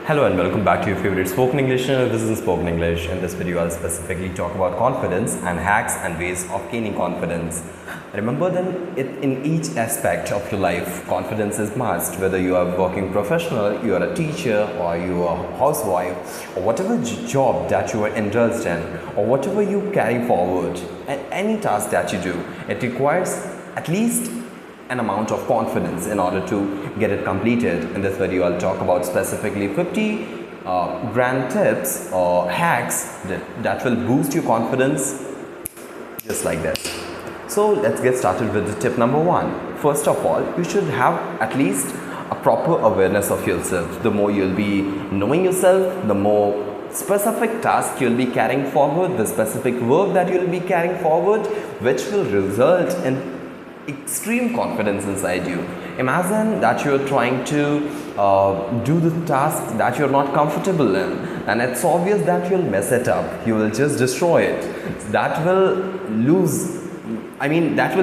Hello and welcome back to your favorite spoken English channel. This is Spoken English. In this video, I'll specifically talk about confidence and hacks and ways of gaining confidence. Remember then, in each aspect of your life, confidence is must. Whether you are working professional, you are a teacher, or you are a housewife, or whatever job that you are indulged in, or whatever you carry forward, and any task that you do, it requires at least an amount of confidence in order to get it completed. In this video, I'll talk about specifically 50 grand tips or hacks that will boost your confidence just like this. So let's get started with the tip number one. First of all, you should have at least a proper awareness of yourself. The more you'll be knowing yourself, the more specific task you'll be carrying forward, the specific work that you'll be carrying forward, which will result in extreme confidence inside you. Imagine that you're trying to do the task that you're not comfortable in, and it's obvious that you'll mess it up. You will just destroy it. That will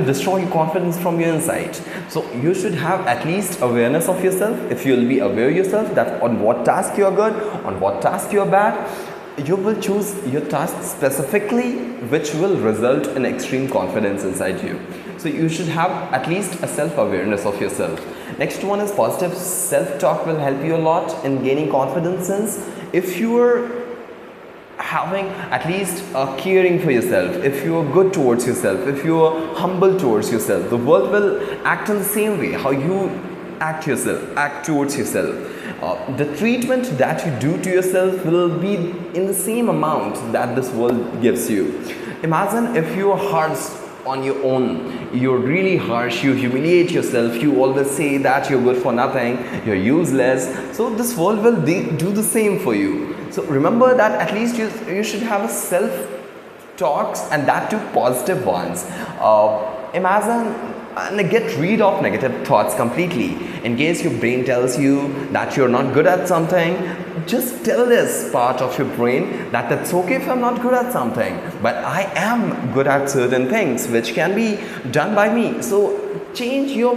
destroy your confidence from your inside. So you should have at least awareness of yourself. If you'll be aware yourself that on what task you're good, on what task you're bad, you will choose your task specifically, which will result in extreme confidence inside you. So you should have at least a self-awareness of yourself. Next one is positive self-talk will help you a lot in gaining confidence. Since if you are having at least a caring for yourself, if you are good towards yourself, if you are humble towards yourself, the world will act in the same way how you act towards yourself. The treatment that you do to yourself will be in the same amount that this world gives you. Imagine if you are harsh on your own, you're really harsh, you humiliate yourself, you always say that you're good for nothing, you're useless. So this world will do the same for you. So remember that at least you should have a self talks, and that too positive ones. Imagine and get rid of negative thoughts completely. In case your brain tells you that you're not good at something, just tell this part of your brain that it's okay if I'm not good at something, but I am good at certain things which can be done by me. So change your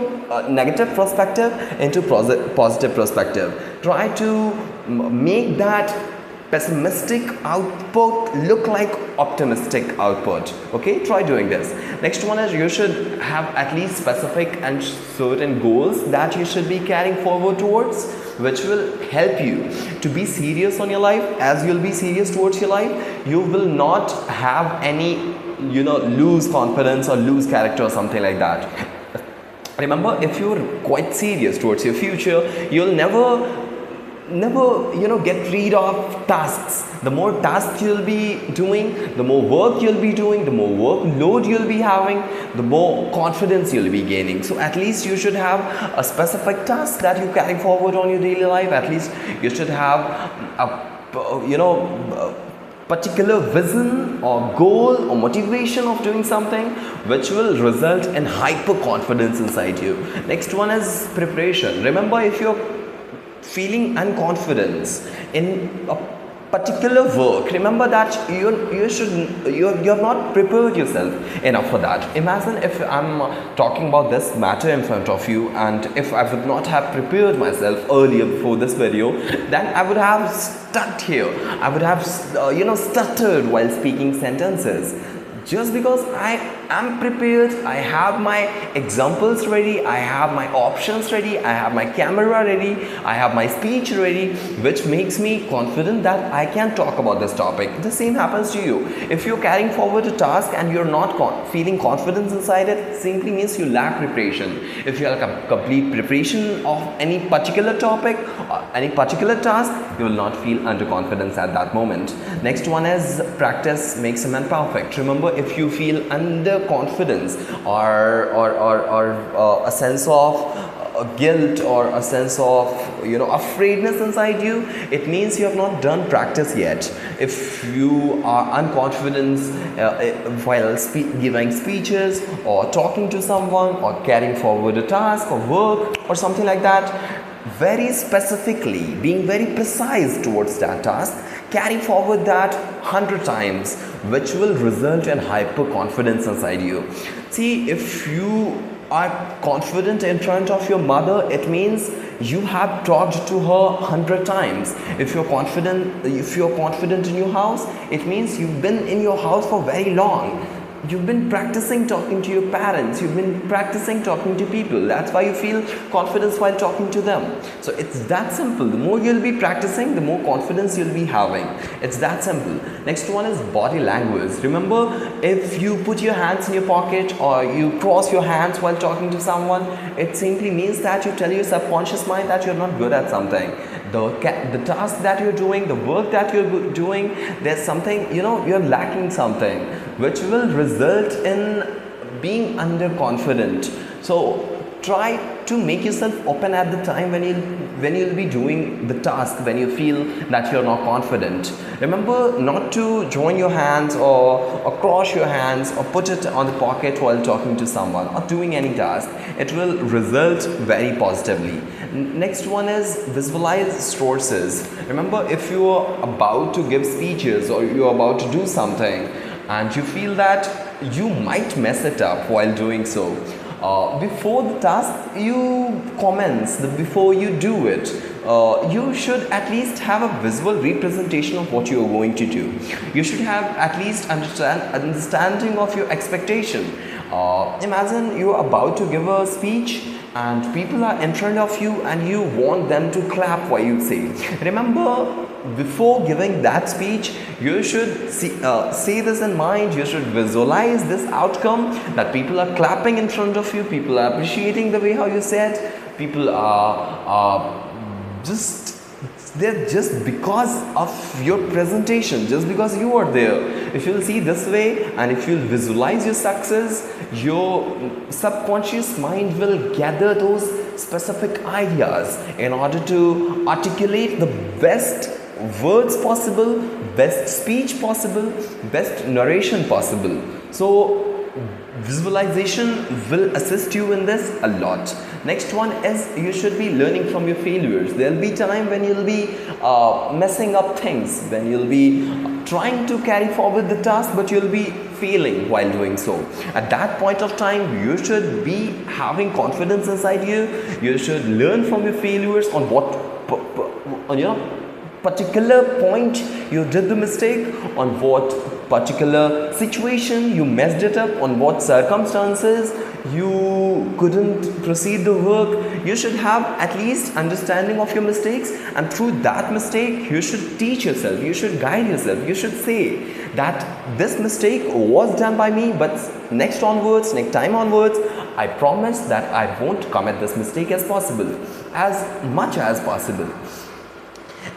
negative perspective into positive perspective. Try to make that pessimistic output look like optimistic output. Okay, try doing this. Next one is you should have at least specific and certain goals that you should be carrying forward towards, which will help you to be serious on your life. As you'll be serious towards your life, you will not have any lose confidence or lose character or something like that. Remember, if you're quite serious towards your future, you'll never get rid of tasks. The more tasks you'll be doing, the more work you'll be doing, the more workload you'll be having, the more confidence you'll be gaining. So at least you should have a specific task that you carry forward on your daily life. At least you should have a particular vision or goal or motivation of doing something which will result in hyper confidence inside you. Next one is preparation. Remember, if you're feeling unconfidence in a particular work, remember that you're not prepared yourself enough for that. Imagine if I'm talking about this matter in front of you, and if I would not have prepared myself earlier before this video, then I would have stuck here. I would have stuttered while speaking sentences. Just because I am prepared, I have my examples ready, I have my options ready, I have my camera ready, I have my speech ready, which makes me confident that I can talk about this topic. The same happens to you. If you're carrying forward a task and you're not feeling confidence inside it, simply means you lack preparation. If you have a complete preparation of any particular topic or any particular task, you will not feel underconfidence at that moment. Next one is practice makes a man perfect. Remember, if you feel underconfidence or a sense of guilt or a sense of afraidness inside you, it means you have not done practice yet. If you are unconfident while giving speeches or talking to someone or carrying forward a task or work or something like that, very specifically, being very precise towards that task, carry forward that 100 times, which will result in hyper confidence inside you. See, if you are confident in front of your mother, it means you have talked to her 100 times. If you're confident in your house, it means you've been in your house for very long. You've been practicing talking to your parents. You've been practicing talking to people. That's why you feel confidence while talking to them. So it's that simple. The more you'll be practicing, the more confidence you'll be having. It's that simple. Next one is body language. Remember, if you put your hands in your pocket or you cross your hands while talking to someone, it simply means that you tell your subconscious mind that you're not good at something. The task that you're doing, the work that you're doing, there's something, you're lacking something, which will result in being underconfident. So try to make yourself open at the time when you'll be doing the task, when you feel that you're not confident. Remember not to join your hands or cross your hands or put it on the pocket while talking to someone or doing any task. It will result very positively. Next one is visualize sources. Remember, if you're about to give speeches or you're about to do something and you feel that you might mess it up while doing so, before the task you commence, before you do it, you should at least have a visual representation of what you are going to do. You should have at least understanding of your expectation. Imagine you are about to give a speech and people are in front of you and you want them to clap while you say. Remember, before giving that speech, you should say this in mind. You should visualize this outcome, that people are clapping in front of you, people are appreciating the way how you said, people are they're just because of your presentation, just because you are there. If you'll see this way and if you'll visualize your success, your subconscious mind will gather those specific ideas in order to articulate the best words possible, best speech possible, best narration possible. So visualization will assist you in this a lot. Next one is you should be learning from your failures. There'll be time when you'll be messing up things, when you'll be trying to carry forward the task but you'll be failing while doing so. At that point of time, you should be having confidence inside you. You should learn from your failures on what particular point you did the mistake, on what particular situation you messed it up, on what circumstances you couldn't proceed the work. You should have at least understanding of your mistakes, and through that mistake you should teach yourself, you should guide yourself, you should say that this mistake was done by me, but next time onwards, I promise that I won't commit this mistake as much as possible.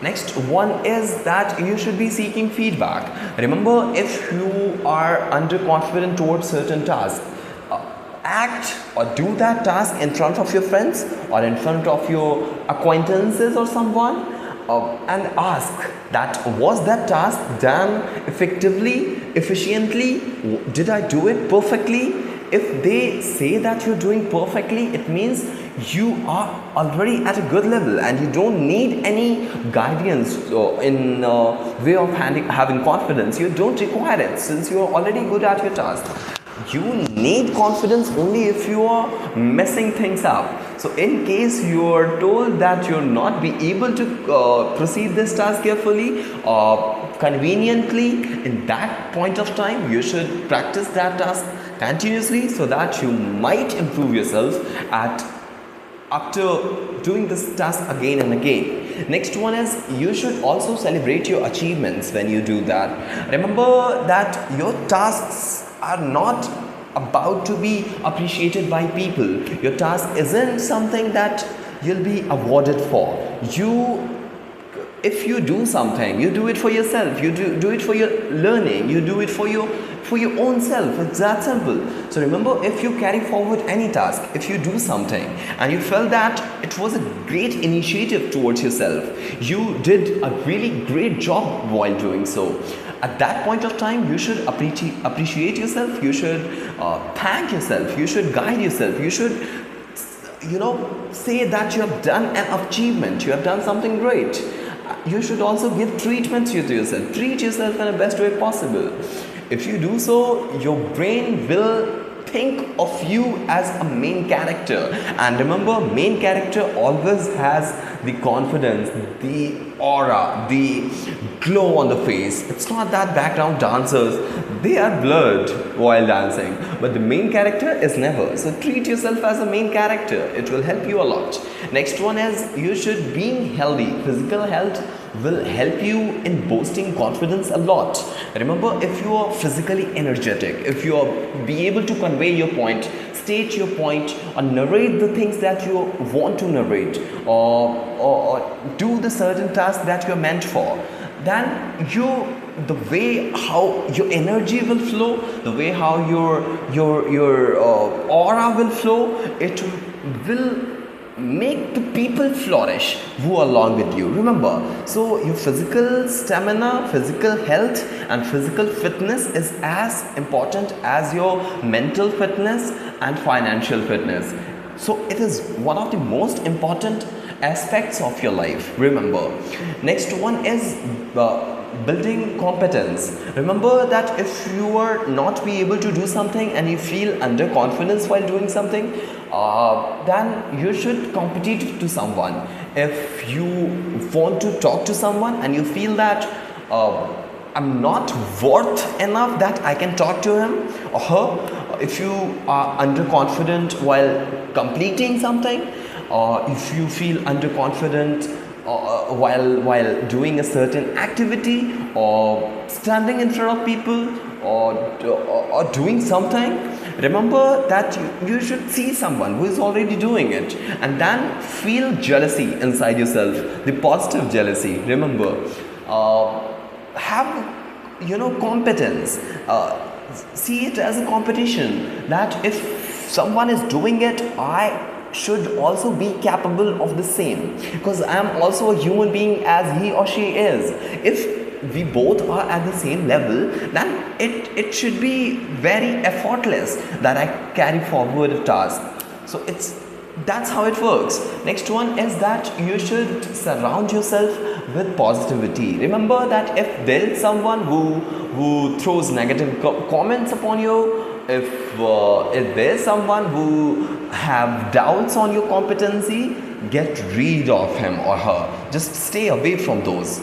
Next one is that you should be seeking feedback. Remember, if you are underconfident towards certain tasks, act or do that task in front of your friends or in front of your acquaintances or someone, and ask that was that task done effectively, efficiently? Did I do it perfectly? If they say that you're doing perfectly, it means you are already at a good level and you don't need any guidance in way of having confidence. You don't require it since you're already good at your task. You need confidence only if you are messing things up. So in case you are told that you'll not be able to proceed this task carefully or conveniently, in that point of time you should practice that task continuously so that you might improve yourself after doing this task again and again. Next one is you should also celebrate your achievements when you do that. Remember that your tasks are not about to be appreciated by people. Your task isn't something that you'll be awarded for. If you do something, you do it for yourself, you do it for your learning, you do it for your own self. It's that simple. So remember, if you carry forward any task, if you do something and you felt that it was a great initiative towards yourself, you did a really great job while doing so, at that point of time you should appreciate yourself, you should thank yourself, you should guide yourself, you should say that you have done an achievement, you have done something great. You should also give treatment to yourself. Treat yourself in the best way possible. If you do so, your brain will think of you as a main character. And remember, main character always has the confidence, the aura, the glow on the face. It's not that background dancers, they are blurred while dancing, but the main character is never. So treat yourself as a main character. It will help you a lot. Next one is, you should being healthy. Physical health will help you in boosting confidence a lot. Remember, if you are physically energetic, if you are be able to convey your point, state your point, or narrate the things that you want to narrate, or do the certain task that you're meant for, then the way how your energy will flow, the way how your aura will flow, it will make the people flourish who are along with you. Remember, so your physical stamina, physical health and physical fitness is as important as your mental fitness and financial fitness. So it is one of the most important aspects of your life. Remember, next one is building competence. Remember that if you are not be able to do something and you feel underconfidence while doing something, then you should compete to someone. If you want to talk to someone and you feel that I'm not worth enough that I can talk to him or her, if you are underconfident while completing something, or if you feel underconfident while doing a certain activity, or standing in front of people, or doing something, remember that you should see someone who is already doing it, and then feel jealousy inside yourself, the positive jealousy. Remember, have competence. See it as a competition, that if someone is doing it, I should also be capable of the same, because I am also a human being as he or she is. If we both are at the same level, then it should be very effortless that I carry forward a task. So that's how it works. Next one is that you should surround yourself with positivity. Remember that if there is someone who throws negative comments upon you, if there is someone who have doubts on your competency, get rid of him or her. Just stay away from those.